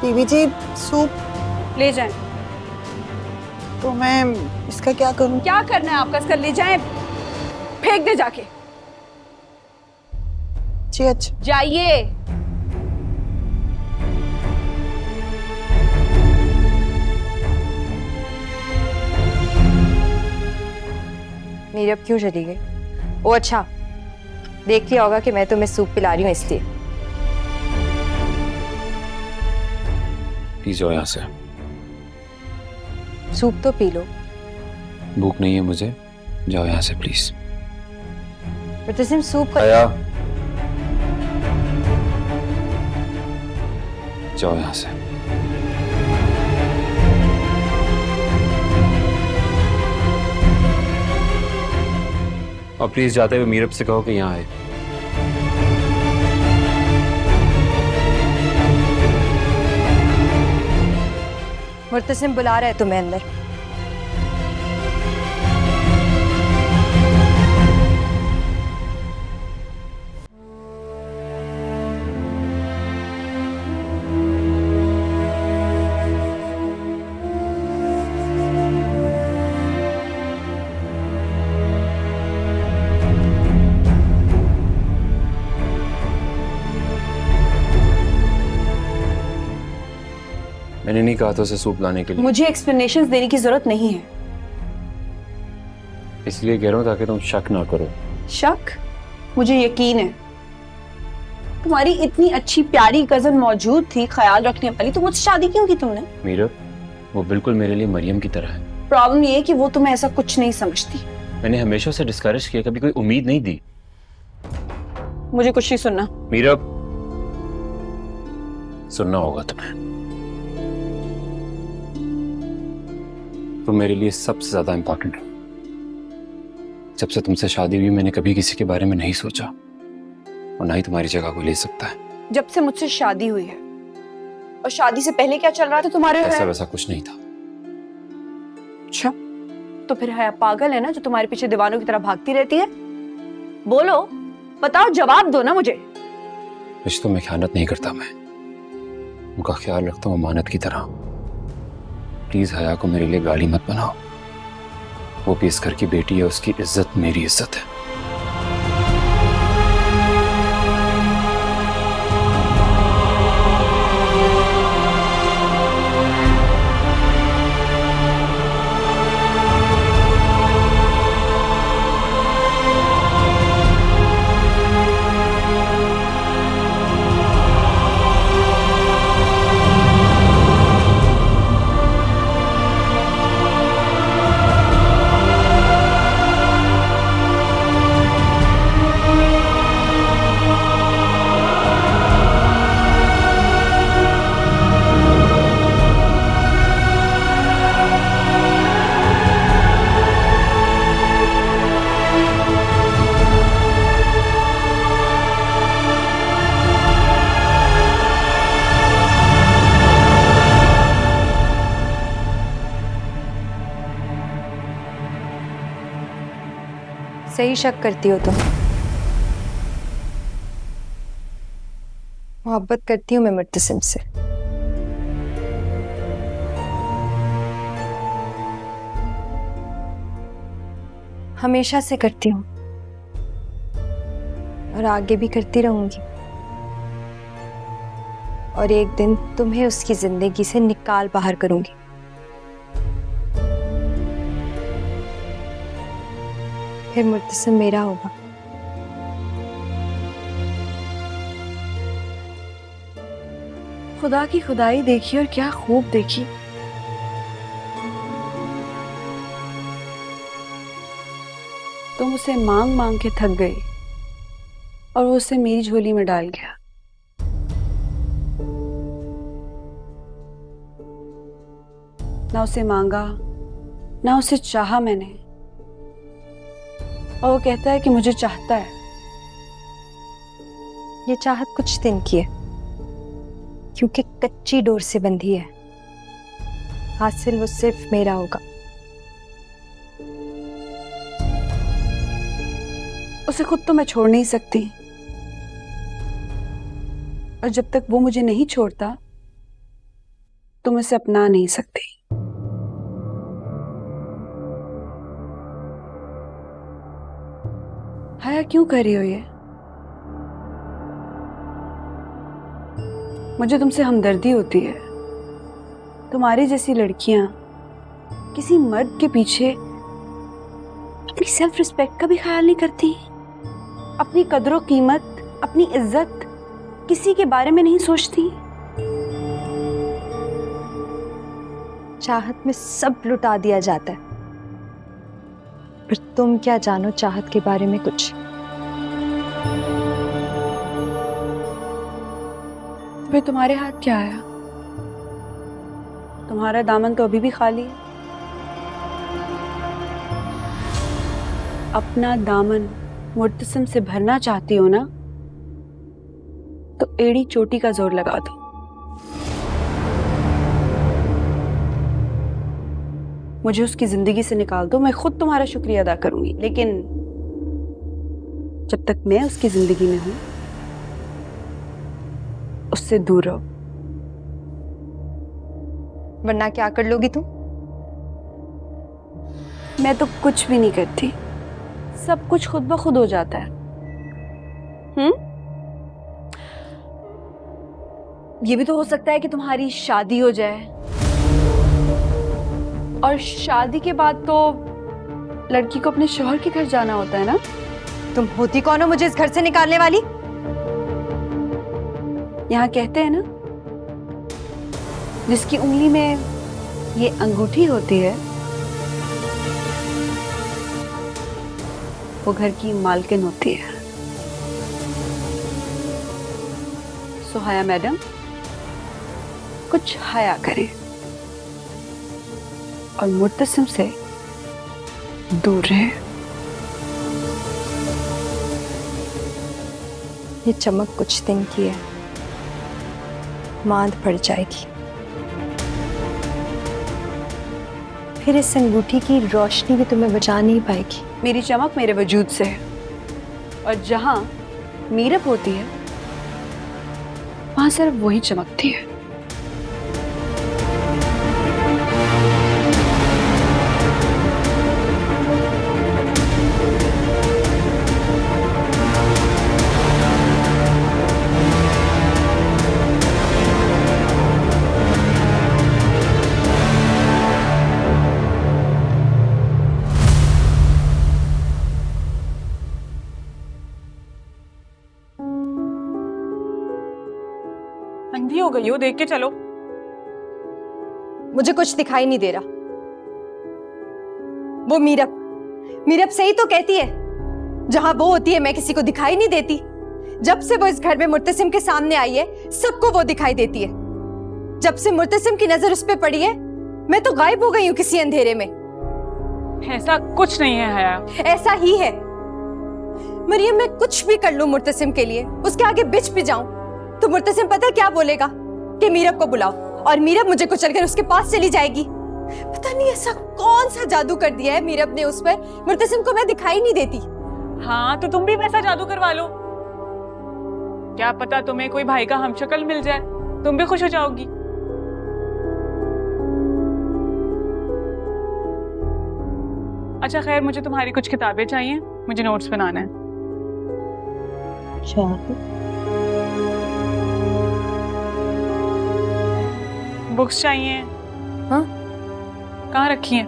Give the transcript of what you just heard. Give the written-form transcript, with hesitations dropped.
बीवी जी सूप ले जाएं। तो मैं इसका क्या करूं? क्या करना है आपका? इसका ले जाएं, फेंक दे जाके। जी अच्छा। जाइए। मीरब क्यों चली गई? ओ अच्छा, देख लिया होगा कि मैं तुम्हें सूप पिला रही हूँ इसलिए। प्लीज जाओ यहाँ से। सूप तो पी लो। भूख नहीं है मुझे, जाओ यहाँ से प्लीज। मुर्तसिम सूप का आया, जाओ यहाँ से। और प्लीज जाते हुए मीरब से कहो कि यहाँ आए। मुर्तसिम बुला रहा है तुम्हें अंदर। मैंने नहीं कहा था उसे सूप लाने के लिए। मुझे एक्सप्लेनेशंस देने की जरूरत नहीं है। इसलिए कह रहा हूँ ताकि तुम शक ना करो। शक? मुझे यकीन है। तुम्हारी इतनी अच्छी प्यारी कजन मौजूद थी, ख्याल रखने वाली, तो मुझसे शादी क्यों की तुमने? मीरब, वो बिल्कुल मेरे लिए मरियम की तरह है। प्रॉब्लम ये है कि वो तुम्हें ऐसा कुछ नहीं समझती। मैंने हमेशा उसे डिस्करेज किया, कभी कोई उम्मीद नहीं दी। मुझे कुछ नहीं सुनना। मीरब, सुनना होगा तुम्हें। तुम मेरे लिए सबसे ज्यादा इंपॉर्टेंट हो। जब से तुमसे शादी हुई मैंने कभी किसी के बारे में नहीं सोचा, और ना ही तुम्हारी जगह को ले सकता है। जब से मुझसे शादी हुई है, और शादी से पहले क्या चल रहा था तुम्हारे? ऐसा वैसा कुछ नहीं था। अच्छा, तो फिर है पागल है ना जो तुम्हारे पीछे दीवानों की तरह भागती रहती है? बोलो, बताओ, जवाब दो ना मुझे। रिश्तों में ख्यानत नहीं करता मैं, उनका ख्याल रखता हूँ अमानत की तरह। प्लीज हया को मेरे लिए गाली मत बनाओ। वो भी इस घर की बेटी है, उसकी इज्जत मेरी इज्जत है। सही शक करती हो तुम। मोहब्बत करती हूँ मैं मुर्तसिम से। हमेशा से करती हूँ, और आगे भी करती रहूंगी। और एक दिन तुम्हें उसकी जिंदगी से निकाल बाहर करूंगी। फिर मुर्तसिम मेरा होगा। खुदा की खुदाई देखी, और क्या खूब देखी। तुम उसे मांग मांग के थक गई, और वो उसे मेरी झोली में डाल गया। ना उसे मांगा, ना उसे चाहा मैंने, और वो कहता है कि मुझे चाहता है। ये चाहत कुछ दिन की है, क्योंकि कच्ची डोर से बंधी है। हासिल वो सिर्फ मेरा होगा। उसे खुद तो मैं छोड़ नहीं सकती, और जब तक वो मुझे नहीं छोड़ता, तुम इसे अपना नहीं सकते। हया क्यों कर रही हो ये? मुझे तुमसे हमदर्दी होती है। तुम्हारी जैसी लड़कियां किसी मर्द के पीछे अपनी सेल्फ रिस्पेक्ट का भी ख्याल नहीं करती, अपनी कदरों कीमत, अपनी इज्जत किसी के बारे में नहीं सोचती। चाहत में सब लुटा दिया जाता है, पर तुम क्या जानो चाहत के बारे में कुछ। फिर तुम्हारे हाथ क्या आया? तुम्हारा दामन तो अभी भी खाली है। अपना दामन मुर्तसिम से भरना चाहती हो ना, तो एड़ी चोटी का जोर लगा दो। मुझे उसकी जिंदगी से निकाल दो, मैं खुद तुम्हारा शुक्रिया अदा करूंगी, लेकिन जब तक मैं उसकी जिंदगी में हूं, उससे दूर रहो। वरना क्या कर लोगी तुम? मैं तो कुछ भी नहीं करती, सब कुछ खुद ब खुद हो जाता है। ये भी तो हो सकता है कि तुम्हारी शादी हो जाए, और शादी के बाद तो लड़की को अपने शौहर के घर जाना होता है ना। तुम होती कौन हो मुझे इस घर से निकालने वाली? यहाँ कहते हैं ना, जिसकी उंगली में ये अंगूठी होती है वो घर की मालकिन होती है। सुहाया मैडम, कुछ हया करें और मुर्तसिम से दूर रहे। ये चमक कुछ दिन की है, मांद पड़ जाएगी। फिर इस अंगूठी की रोशनी भी तुम्हें बचा नहीं पाएगी। मेरी चमक मेरे वजूद से है, और जहां मीरब होती है वहां सिर्फ वही चमकती है। अंधी हो गई हो, देख के चलो। मुझे कुछ दिखाई नहीं दे रहा। वो मीरब सही तो कहती है, जहां वो होती है मैं किसी को दिखाई नहीं देती। जब से वो इस घर में मुर्तसिम के सामने आई है, सबको वो दिखाई देती है। जब से मुर्तसिम की नजर उस पर पड़ी है, मैं तो गायब हो गई हूं किसी अंधेरे में। ऐसा कुछ नहीं है हया। ऐसा ही है मरियम, मैं कुछ भी कर लूं मुर्तसिम के लिए, उसके आगे बिछ भी जाऊं, तो मुर्तसिम पता है क्या बोलेगा कि मीरब को बुलाओ, और मीरब मुझे कुचलकर उसके पास चली जाएगी। पता नहीं ऐसा कौन सा जादू कर दिया है मीरब ने उस पर, मुर्तसिम को मैं दिखाई नहीं देती। हाँ, तो तुम भी वैसा जादू करवा लो। क्या पता तुम्हें कोई भाई का हमशक्ल मिल जाए, तुम भी खुश हो जाओगी। अच्छा खैर, मुझे तुम्हारी कुछ किताबें चाहिए, मुझे नोट्स बनाना है। बुक्स चाहिए। हाँ? कहाँ रखी हैं?